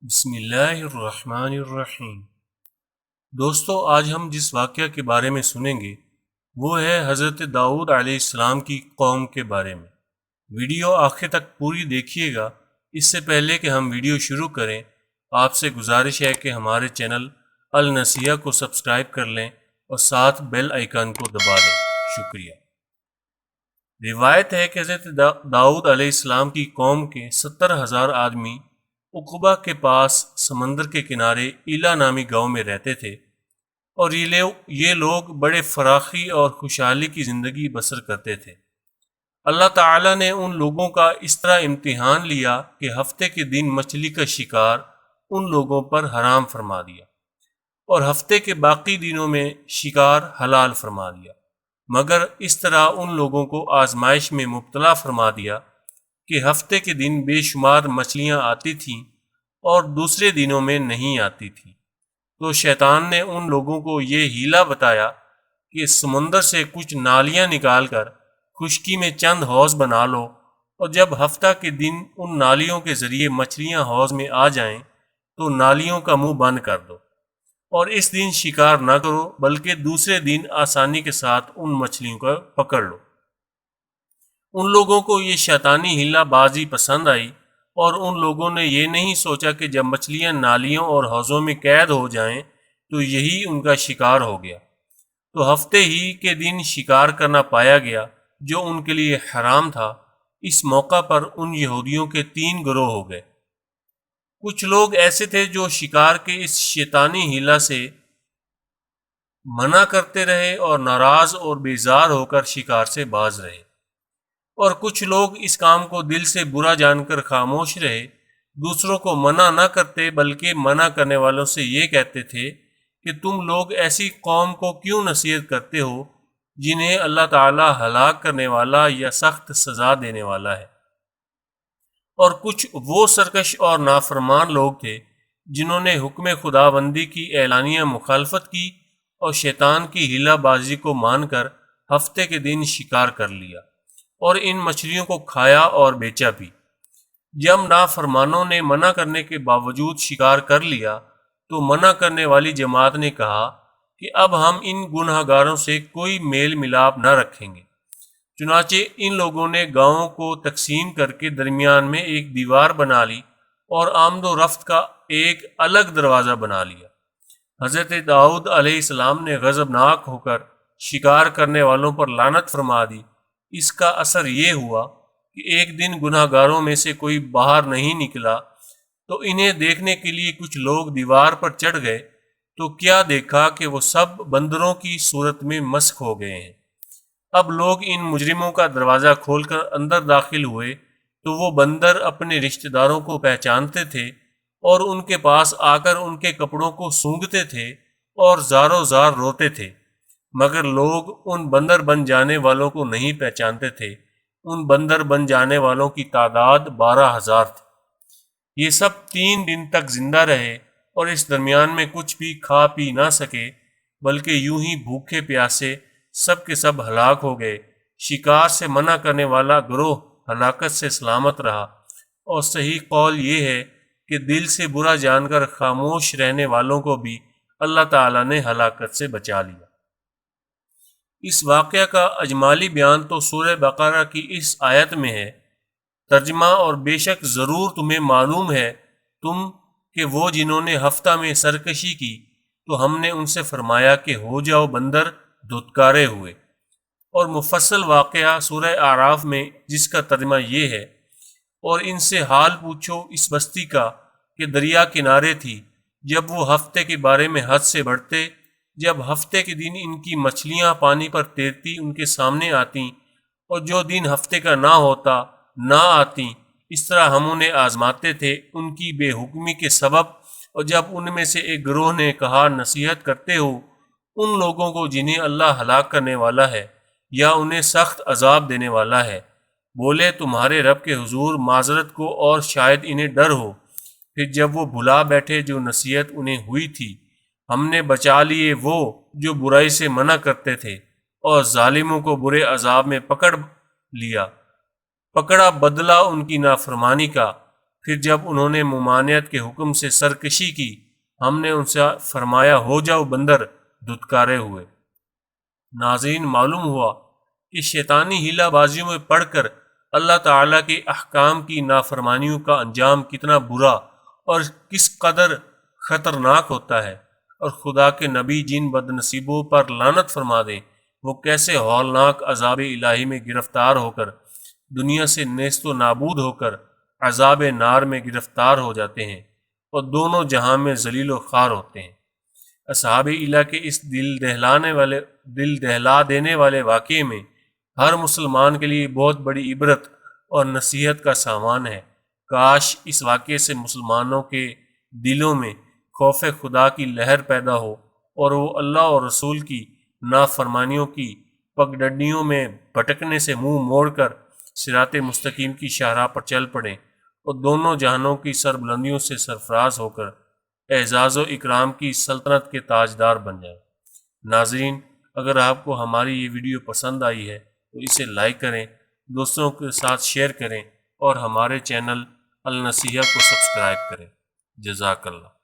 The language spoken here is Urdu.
بسم اللہ الرحمن الرحیم۔ دوستو، آج ہم جس واقعہ کے بارے میں سنیں گے وہ ہے حضرت داؤد علیہ السلام کی قوم کے بارے میں۔ ویڈیو آخر تک پوری دیکھیے گا۔ اس سے پہلے کہ ہم ویڈیو شروع کریں، آپ سے گزارش ہے کہ ہمارے چینل النصیحہ کو سبسکرائب کر لیں اور ساتھ بیل آئیکن کو دبا دیں۔ شکریہ۔ روایت ہے کہ حضرت داؤد علیہ السلام کی قوم کے 70,000 آدمی عقبہ کے پاس سمندر کے کنارے ایلا نامی گاؤں میں رہتے تھے، اور یہ لوگ بڑے فراخی اور خوشحالی کی زندگی بسر کرتے تھے۔ اللہ تعالیٰ نے ان لوگوں کا اس طرح امتحان لیا کہ ہفتے کے دن مچھلی کا شکار ان لوگوں پر حرام فرما دیا، اور ہفتے کے باقی دنوں میں شکار حلال فرما دیا، مگر اس طرح ان لوگوں کو آزمائش میں مبتلا فرما دیا کہ ہفتے کے دن بے شمار مچھلیاں آتی تھیں اور دوسرے دنوں میں نہیں آتی تھیں۔ تو شیطان نے ان لوگوں کو یہ ہیلا بتایا کہ سمندر سے کچھ نالیاں نکال کر خشکی میں چند حوض بنا لو، اور جب ہفتہ کے دن ان نالیوں کے ذریعے مچھلیاں حوض میں آ جائیں تو نالیوں کا منہ بند کر دو، اور اس دن شکار نہ کرو بلکہ دوسرے دن آسانی کے ساتھ ان مچھلیوں کو پکڑ لو۔ ان لوگوں کو یہ شیطانی ہیلا بازی پسند آئی، اور ان لوگوں نے یہ نہیں سوچا کہ جب مچھلیاں نالیوں اور حوضوں میں قید ہو جائیں تو یہی ان کا شکار ہو گیا۔ تو ہفتے ہی کے دن شکار کرنا پایا گیا جو ان کے لیے حرام تھا۔ اس موقع پر ان یہودیوں کے 3 گروہ ہو گئے۔ کچھ لوگ ایسے تھے جو شکار کے اس شیطانی ہیلا سے منع کرتے رہے اور ناراض اور بیزار ہو کر شکار سے باز رہے، اور کچھ لوگ اس کام کو دل سے برا جان کر خاموش رہے، دوسروں کو منع نہ کرتے بلکہ منع کرنے والوں سے یہ کہتے تھے کہ تم لوگ ایسی قوم کو کیوں نصیحت کرتے ہو جنہیں اللہ تعالیٰ ہلاک کرنے والا یا سخت سزا دینے والا ہے۔ اور کچھ وہ سرکش اور نافرمان لوگ تھے جنہوں نے حکم خداوندی کی اعلانیہ مخالفت کی اور شیطان کی ہیلا بازی کو مان کر ہفتے کے دن شکار کر لیا اور ان مچھلیوں کو کھایا اور بیچا بھی۔ جب نافرمانوں نے منع کرنے کے باوجود شکار کر لیا تو منع کرنے والی جماعت نے کہا کہ اب ہم ان گناہ گاروں سے کوئی میل ملاپ نہ رکھیں گے۔ چنانچہ ان لوگوں نے گاؤں کو تقسیم کر کے درمیان میں ایک دیوار بنا لی اور آمد و رفت کا ایک الگ دروازہ بنا لیا۔ حضرت داؤد علیہ السلام نے غضبناک ہو کر شکار کرنے والوں پر لعنت فرما دی۔ اس کا اثر یہ ہوا کہ ایک دن گناہ گاروں میں سے کوئی باہر نہیں نکلا تو انہیں دیکھنے کے لیے کچھ لوگ دیوار پر چڑھ گئے، تو کیا دیکھا کہ وہ سب بندروں کی صورت میں مسخ ہو گئے ہیں۔ اب لوگ ان مجرموں کا دروازہ کھول کر اندر داخل ہوئے تو وہ بندر اپنے رشتہ داروں کو پہچانتے تھے اور ان کے پاس آ کر ان کے کپڑوں کو سونگھتے تھے اور زاروں زار روتے تھے، مگر لوگ ان بندر بن جانے والوں کو نہیں پہچانتے تھے۔ ان بندر بن جانے والوں کی تعداد 12,000 تھی۔ یہ سب 3 دن تک زندہ رہے اور اس درمیان میں کچھ بھی کھا پی نہ سکے، بلکہ یوں ہی بھوکے پیاسے سب کے سب ہلاک ہو گئے۔ شکار سے منع کرنے والا گروہ ہلاکت سے سلامت رہا، اور صحیح قول یہ ہے کہ دل سے برا جان کر خاموش رہنے والوں کو بھی اللہ تعالیٰ نے ہلاکت سے بچا لیا۔ اس واقعہ کا اجمالی بیان تو سورہ بقرہ کی اس آیت میں ہے۔ ترجمہ: اور بے شک ضرور تمہیں معلوم ہے تم کہ وہ جنہوں نے ہفتہ میں سرکشی کی تو ہم نے ان سے فرمایا کہ ہو جاؤ بندر دھتکارے ہوئے۔ اور مفصل واقعہ سورہ اعراف میں، جس کا ترجمہ یہ ہے: اور ان سے حال پوچھو اس بستی کا کہ دریا کنارے تھی، جب وہ ہفتے کے بارے میں حد سے بڑھتے، جب ہفتے کے دن ان کی مچھلیاں پانی پر تیرتی ان کے سامنے آتیں، اور جو دن ہفتے کا نہ ہوتا نہ آتیں۔ اس طرح ہم انہیں آزماتے تھے ان کی بے حکمی کے سبب۔ اور جب ان میں سے ایک گروہ نے کہا نصیحت کرتے ہو ان لوگوں کو جنہیں اللہ ہلاک کرنے والا ہے یا انہیں سخت عذاب دینے والا ہے، بولے تمہارے رب کے حضور معذرت کو اور شاید انہیں ڈر ہو۔ پھر جب وہ بھلا بیٹھے جو نصیحت انہیں ہوئی تھی، ہم نے بچا لیے وہ جو برائی سے منع کرتے تھے، اور ظالموں کو برے عذاب میں پکڑا بدلہ ان کی نافرمانی کا۔ پھر جب انہوں نے ممانعت کے حکم سے سرکشی کی، ہم نے ان سے فرمایا ہو جاؤ بندر، دھتکارے ہوئے۔ ناظرین، معلوم ہوا کہ شیطانی ہیلہ بازیوں میں پڑھ کر اللہ تعالیٰ کے احکام کی نافرمانیوں کا انجام کتنا برا اور کس قدر خطرناک ہوتا ہے، اور خدا کے نبی جن بد نصیبوں پر لعنت فرما دیں، وہ کیسے ہولناک عذاب الہی میں گرفتار ہو کر، دنیا سے نیست و نابود ہو کر عذاب نار میں گرفتار ہو جاتے ہیں اور دونوں جہاں میں ذلیل و خوار ہوتے ہیں۔ اصحاب الہ کے اس دل دہلا دینے والے واقعے میں ہر مسلمان کے لیے بہت بڑی عبرت اور نصیحت کا سامان ہے۔ کاش اس واقعے سے مسلمانوں کے دلوں میں خوف خدا کی لہر پیدا ہو اور وہ اللہ اور رسول کی نافرمانیوں کی پگڈنڈیوں میں بھٹکنے سے منہ موڑ کر صراط مستقیم کی شاہراہ پر چل پڑیں اور دونوں جہانوں کی سربلندیوں سے سرفراز ہو کر اعزاز و اکرام کی سلطنت کے تاجدار بن جائیں۔ ناظرین، اگر آپ کو ہماری یہ ویڈیو پسند آئی ہے تو اسے لائک کریں، دوستوں کے ساتھ شیئر کریں اور ہمارے چینل النصیحہ کو سبسکرائب کریں۔ جزاک اللہ۔